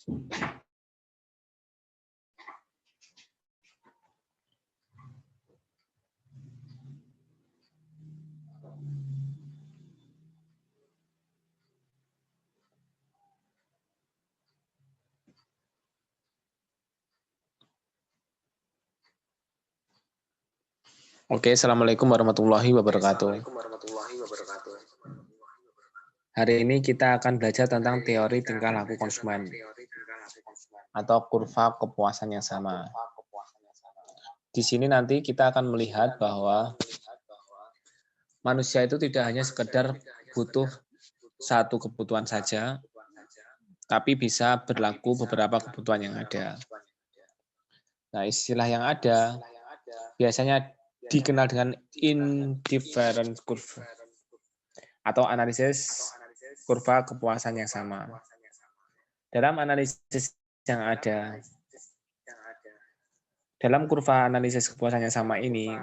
Oke, Assalamualaikum warahmatullahi wabarakatuh. Hari ini kita akan belajar tentang teori tingkah laku konsumen atau kurva kepuasan yang sama. Di sini nanti kita akan melihat bahwa manusia itu tidak hanya sekedar butuh satu kebutuhan saja, tapi bisa berlaku beberapa kebutuhan yang ada. Nah, istilah yang ada biasanya dikenal dengan indifference curve atau analisis kurva kepuasan yang sama. Dalam analisis yang ada, dalam kurva analisis kepuasan yang sama ini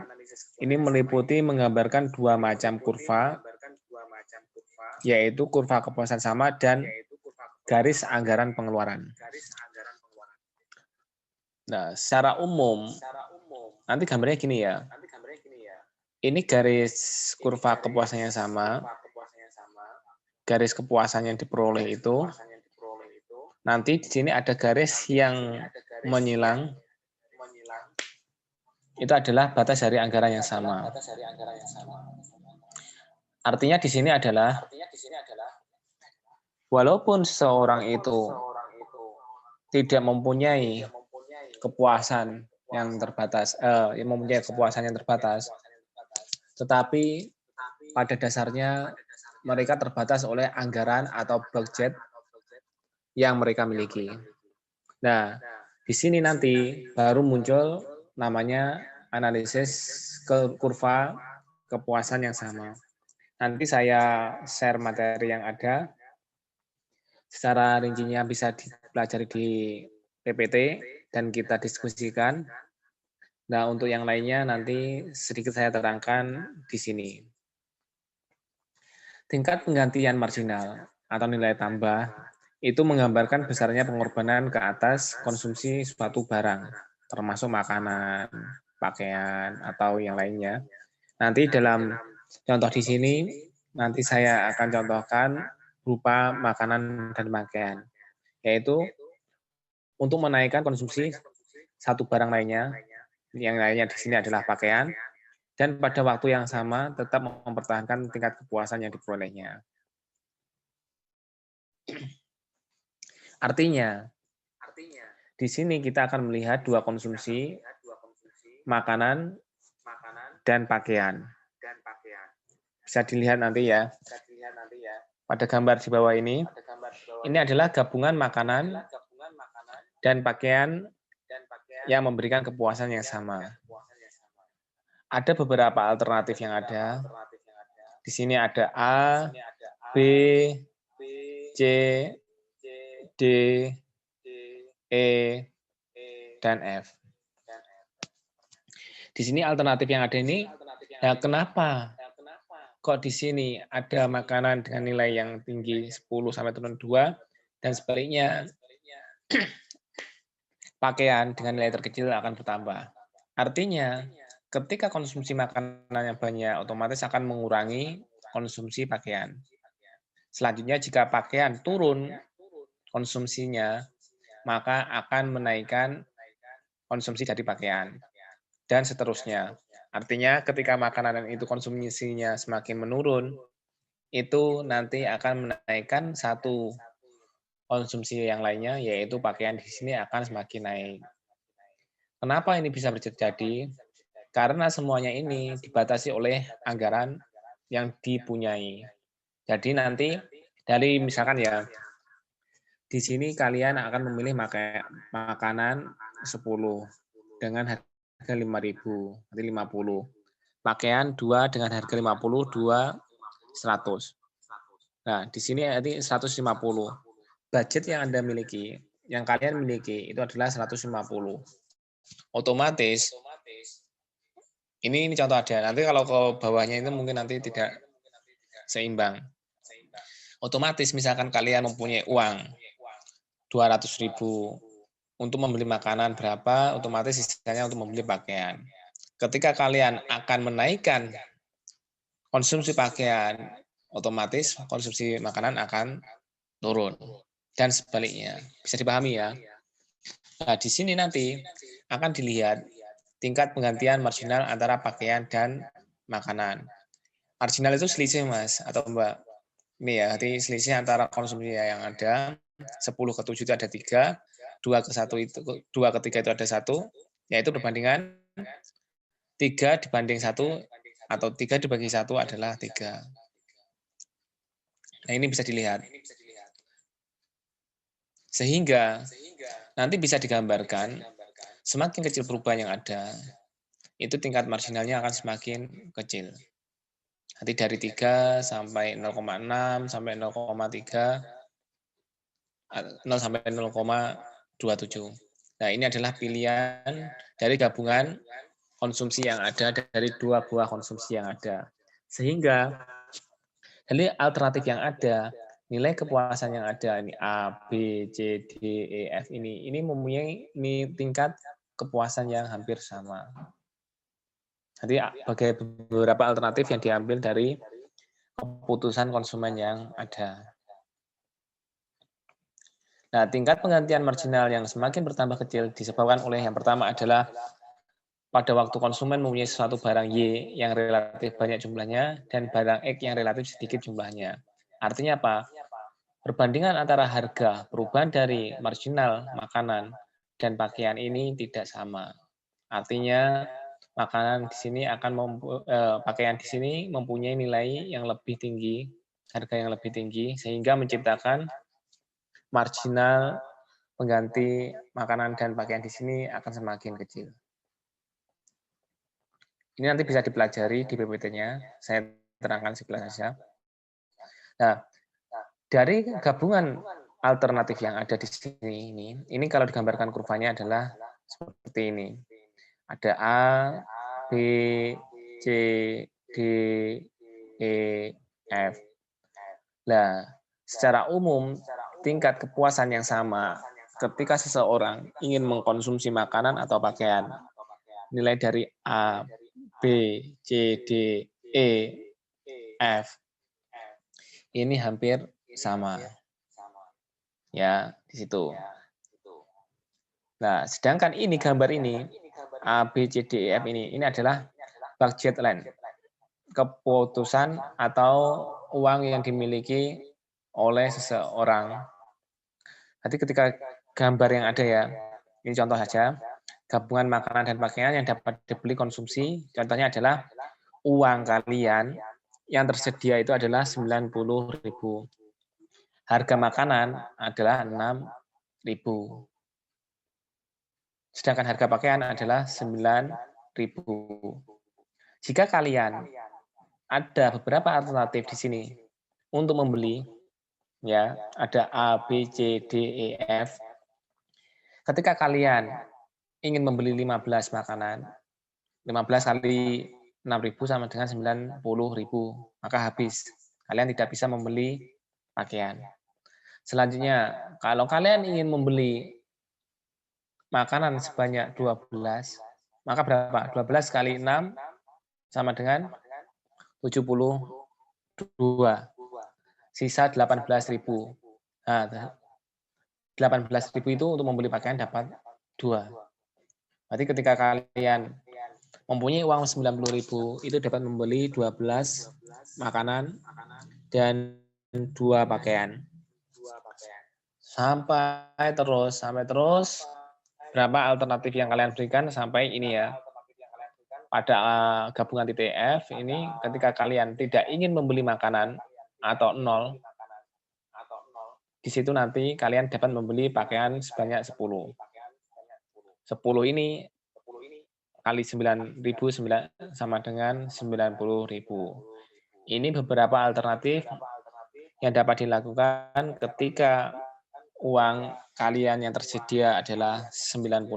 meliputi menggambarkan dua macam kurva, yaitu kurva kepuasan sama dan garis anggaran pengeluaran. Nah, secara umum, nanti gambarnya gini ya. Ini garis kurva kepuasan yang sama, garis kepuasan yang diperoleh itu, nanti di sini ada garis yang menyilang, itu adalah batas dari anggaran yang sama. Artinya di sini adalah, walaupun seseorang itu tidak mempunyai kepuasan yang terbatas, tetapi pada dasarnya mereka terbatas oleh anggaran atau budget yang mereka miliki. Nah, di sini nanti baru muncul namanya analisis kurva kepuasan yang sama. Nanti saya share materi yang ada, secara rincinya bisa dipelajari di PPT dan kita diskusikan. Nah, untuk yang lainnya nanti sedikit saya terangkan di sini. Tingkat penggantian marginal atau nilai tambah itu menggambarkan besarnya pengorbanan ke atas konsumsi suatu barang, termasuk makanan, pakaian, atau yang lainnya. Nanti dalam contoh di sini, nanti saya akan contohkan berupa makanan dan pakaian, yaitu untuk menaikkan konsumsi satu barang lainnya, yang lainnya di sini adalah pakaian, dan pada waktu yang sama tetap mempertahankan tingkat kepuasan yang diperolehnya. Artinya, di sini kita akan melihat dua konsumsi, makanan dan pakaian. Bisa dilihat nanti ya, pada gambar di bawah ini adalah gabungan makanan dan pakaian yang memberikan kepuasan yang sama. Ada beberapa alternatif yang ada. Di sini ada A, B, C, D, E, dan F. Di sini alternatif yang ada ini, ya kenapa kok di sini ada makanan dengan nilai yang tinggi 10 sampai turun 2 dan sebaliknya pakaian dengan nilai terkecil akan bertambah. Artinya, ketika konsumsi makanannya banyak, otomatis akan mengurangi konsumsi pakaian. Selanjutnya, jika pakaian turun konsumsinya, maka akan menaikkan konsumsi dari pakaian. Dan seterusnya. Artinya, ketika makanan itu konsumsinya semakin menurun, itu nanti akan menaikkan satu konsumsi yang lainnya, yaitu pakaian di sini akan semakin naik. Kenapa ini bisa terjadi? Karena semuanya ini dibatasi oleh anggaran yang dipunyai. Jadi nanti dari misalkan ya, di sini kalian akan memilih makanan 10 dengan harga 5.000, nanti 50. Pakaian 2 dengan harga 50, 2 100. Nah, di sini nanti 150. Budget yang Anda miliki, yang kalian miliki itu adalah 150. Otomatis ini contoh ada. Nanti kalau ke bawahnya itu mungkin nanti tidak seimbang. Otomatis misalkan kalian mempunyai uang 200.000. Untuk membeli makanan berapa, otomatis sisanya untuk membeli pakaian. Ketika kalian akan menaikkan konsumsi pakaian, otomatis konsumsi makanan akan turun. Dan sebaliknya, bisa dipahami ya. Nah, di sini nanti akan dilihat tingkat penggantian marginal antara pakaian dan makanan. Marginal itu selisih, Mas, atau Mbak. Ini ya, jadi selisih antara konsumsi yang ada, 10 ke 7 itu ada 3, 2 ke 1 itu 2 ke 3 itu ada 1, yaitu perbandingan 3 dibanding 1 atau 3 dibagi 1 adalah 3. Nah, ini bisa dilihat. Sehingga nanti bisa digambarkan semakin kecil perubahan yang ada, itu tingkat marginalnya akan semakin kecil. Nanti dari 3 sampai 0,6 sampai 0,3, 0 sampai 0,27. Nah, ini adalah pilihan dari gabungan konsumsi yang ada dari dua buah konsumsi yang ada. Sehingga dari alternatif yang ada, nilai kepuasan yang ada ini A, B, C, D, E, F ini mempunyai tingkat kepuasan yang hampir sama. Jadi sebagai beberapa alternatif yang diambil dari keputusan konsumen yang ada. Nah, tingkat penggantian marginal yang semakin bertambah kecil disebabkan oleh yang pertama adalah pada waktu konsumen mempunyai suatu barang Y yang relatif banyak jumlahnya dan barang X yang relatif sedikit jumlahnya. Artinya apa? Perbandingan antara harga perubahan dari marginal makanan dan pakaian ini tidak sama. Artinya makanan di sini pakaian di sini mempunyai nilai yang lebih tinggi, harga yang lebih tinggi sehingga menciptakan marginal pengganti makanan dan pakaian di sini akan semakin kecil. Ini nanti bisa dipelajari di PPT-nya, saya terangkan sekilas saja. Nah, dari gabungan alternatif yang ada di sini ini kalau digambarkan kurvanya adalah seperti ini. Ada A, B, C, D, E, F. Nah, secara umum tingkat kepuasan yang sama ketika seseorang ingin mengkonsumsi makanan atau pakaian. Nilai dari A, B, C, D, E, F ini hampir sama. Ya, di situ. Nah, sedangkan ini gambar ini A, B, C, D, E, F ini adalah budget line. Keputusan atau uang yang dimiliki oleh seseorang. Nanti ketika gambar yang ada ya, ini contoh saja, gabungan makanan dan pakaian yang dapat dibeli konsumsi, contohnya adalah uang kalian yang tersedia itu adalah 90.000. Harga makanan adalah 6.000. Sedangkan harga pakaian adalah 9.000. Jika kalian ada beberapa alternatif di sini untuk membeli, ya, ada A, B, C, D, E, F. Ketika kalian ingin membeli 15 makanan, 15 kali 6.000 sama dengan 90.000, maka habis. Kalian tidak bisa membeli pakaian. Selanjutnya, kalau kalian ingin membeli makanan sebanyak 12, maka berapa? 12 kali 6 sama dengan 72. Sisa 18.000. Nah, 18.000 itu untuk membeli pakaian dapat 2. Berarti ketika kalian mempunyai uang 90.000 itu dapat membeli 12 makanan dan 2 pakaian. Sampai terus berapa alternatif yang kalian berikan sampai ini ya. Pada gabungan titik F ini ketika kalian tidak ingin membeli makanan atau 0, di situ nanti kalian dapat membeli pakaian sebanyak 10. 10 ini kali 9.000 sama dengan 90.000. Ini beberapa alternatif yang dapat dilakukan ketika uang kalian yang tersedia adalah 90.000.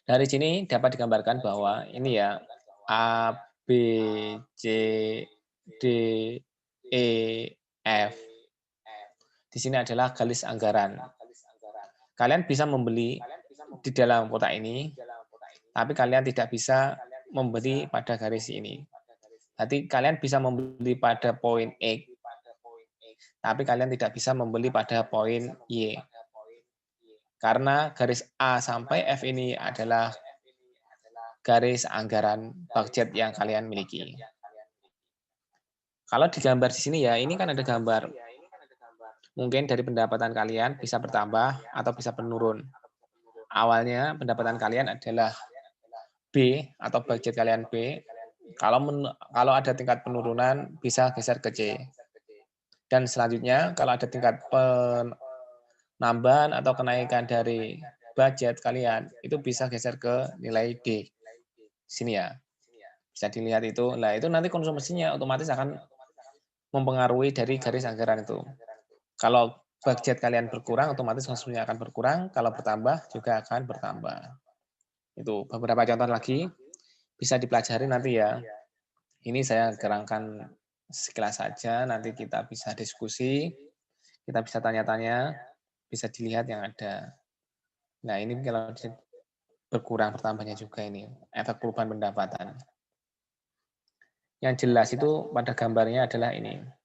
Dari sini dapat digambarkan bahwa ini ya A, B, C, D, E, F. Di sini adalah garis anggaran. Kalian bisa membeli di dalam kotak ini, tapi kalian tidak bisa membeli pada garis ini. Jadi kalian bisa membeli pada poin X, tapi kalian tidak bisa membeli pada poin Y. Karena garis A sampai F ini adalah garis anggaran budget yang kalian miliki. Kalau digambar di sini ya, ini kan ada gambar. Mungkin dari pendapatan kalian bisa bertambah atau bisa menurun. Awalnya pendapatan kalian adalah B atau budget kalian B. Kalau ada tingkat penurunan bisa geser ke C. Dan selanjutnya kalau ada tingkat penambahan atau kenaikan dari budget kalian itu bisa geser ke nilai D. Sini ya. Bisa dilihat itu. Nah, itu nanti konsumsinya otomatis akan mempengaruhi dari garis anggaran itu. Kalau budget kalian berkurang, otomatis konsumsinya akan berkurang. Kalau bertambah, juga akan bertambah. Itu beberapa contoh lagi. Bisa dipelajari nanti ya. Ini saya gerangkan sekilas saja. Nanti kita bisa diskusi. Kita bisa tanya-tanya. Bisa dilihat yang ada. Nah, ini kalau berkurang bertambahnya juga ini. Efek perubahan pendapatan. Yang jelas itu pada gambarnya adalah ini.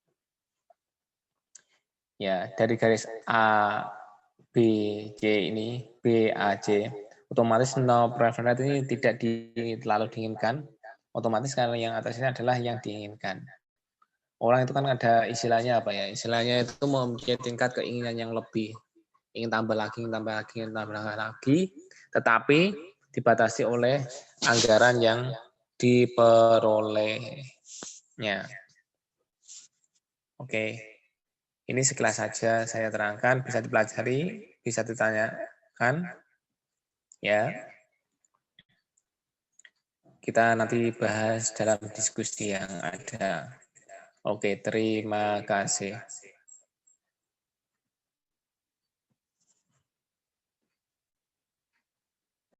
Ya, dari garis A, B, C ini, B, A, C, otomatis no preference ini tidak terlalu diinginkan. Otomatis kalau yang atas ini adalah yang diinginkan. Orang itu kan ada istilahnya apa ya? Istilahnya itu mempunyai tingkat keinginan yang lebih. Ingin tambah lagi, ingin tambah lagi, ingin tambah lagi. Tetapi dibatasi oleh anggaran yang diperolehnya. Oke. Ini sekilas saja saya terangkan, bisa dipelajari, bisa ditanyakan. Ya. Kita nanti bahas dalam diskusi yang ada. Oke, terima kasih.